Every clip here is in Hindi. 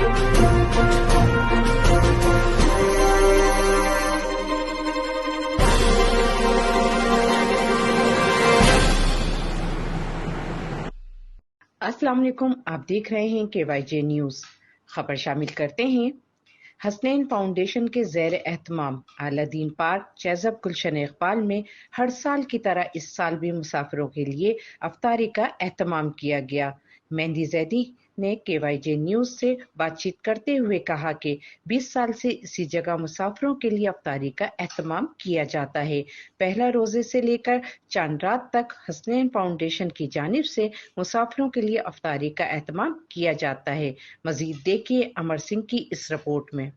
अस्सलाम वालेकुम, आप देख रहे हैं KYJ न्यूज। खबर शामिल करते हैं। हसनैन फाउंडेशन के ज़ेर एहतमाम आलादीन पार्क चैज़ब गुलशन इकबाल में हर साल की तरह इस साल भी मुसाफिरों के लिए अफ्तारी का एहतमाम किया गया। मेहंदी जैदी ने KYJ न्यूज से बातचीत करते हुए कहा कि 20 साल से इसी जगह मुसाफिरों के लिए अफ्तारी का एहतमाम किया जाता है। पहला रोजे से लेकर चांद रात तक हसनैन फाउंडेशन की जानिब से मुसाफिरों के लिए अफ्तारी का एहतमाम किया जाता है। मजीद देखिए अमर सिंह की इस रिपोर्ट में।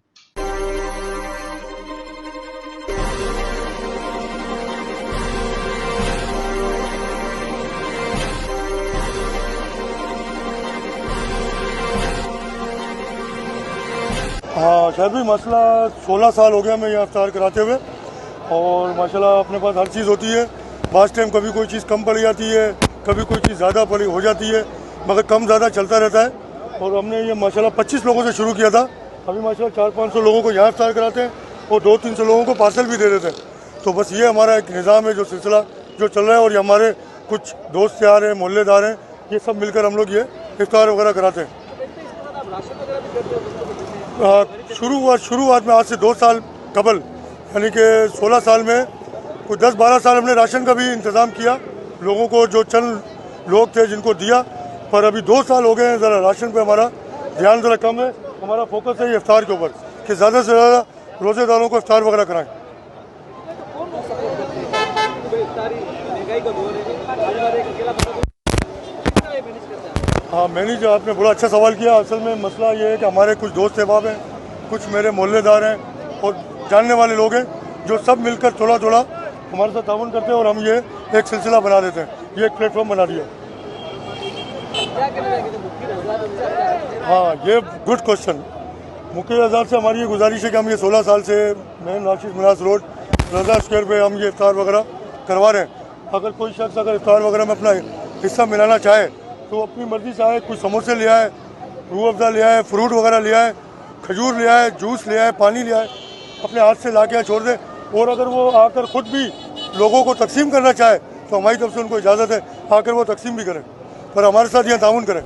हाँ, शायद भी मसला 16 साल हो गया मैं यहाँ अफ्तार कराते हुए, और माशाल्लाह अपने पास हर चीज़ होती है। बास टाइम कभी कोई चीज़ कम पड़ जाती है, कभी कोई चीज़ ज़्यादा पड़ी हो जाती है, मगर कम ज़्यादा चलता रहता है। और हमने ये माशाल्लाह 25 लोगों से शुरू किया था। अभी माशाल्लाह 400-500 लोगों को यहाँ अफ्तार कराते हैं और 200-300 लोगों को पार्सल भी दे देते हैं। तो बस ये हमारा एक निज़ाम है, जो सिलसिला जो चल रहा है। और ये हमारे कुछ दोस्त यार हैं, मोहल्लेदार हैं, ये सब मिलकर हम लोग ये इफ्तार वगैरह कराते हैं। शुरुआत में आज से 2 साल कबल, यानी कि 16 साल में कुछ 10-12 साल हमने राशन का भी इंतज़ाम किया लोगों को, जो चंद लोग थे जिनको दिया। पर अभी 2 साल हो गए हैं, ज़रा राशन पे हमारा ध्यान ज़रा कम है। हमारा फोकस है ये इफ्तार के ऊपर कि ज़्यादा से ज़्यादा रोज़ेदारों को इफ्तार वगैरह कराएं। हाँ, मैंने जो आपने बड़ा अच्छा सवाल किया। असल में मसला ये है कि हमारे कुछ दोस्त अहबाब हैं, कुछ मेरे मोहल्लेदार हैं और जानने वाले लोग हैं, जो सब मिलकर थोड़ा थोड़ा हमारे साथ ताउन करते हैं और हम ये एक सिलसिला बना देते हैं, ये एक प्लेटफॉर्म बना दिया। हाँ, ये गुड क्वेश्चन। मुख्य आज़ाद से हमारी ये गुजारिश है कि हम ये 16 साल से मेन राशिद मिनास रोड रजा स्क्वायर पे हम ये इफ्तार वगैरह करवा रहे हैं। अगर कोई शख्स अगर इफ्तार वगैरह में अपना हिस्सा मिलाना चाहे तो अपनी मर्जी से आए। कुछ समोसे ले आए, रूह अफ़ज़ा ले आए, फ्रूट वगैरह ले आए, खजूर ले आए, जूस ले आए, पानी ले आए, अपने हाथ से ला के छोड़ दे। और अगर वो आकर ख़ुद भी लोगों को तकसीम करना चाहे तो हमारी तरफ से उनको इजाज़त है, आकर वो तकसीम भी करें, पर हमारे साथ यहाँ ताउन करें।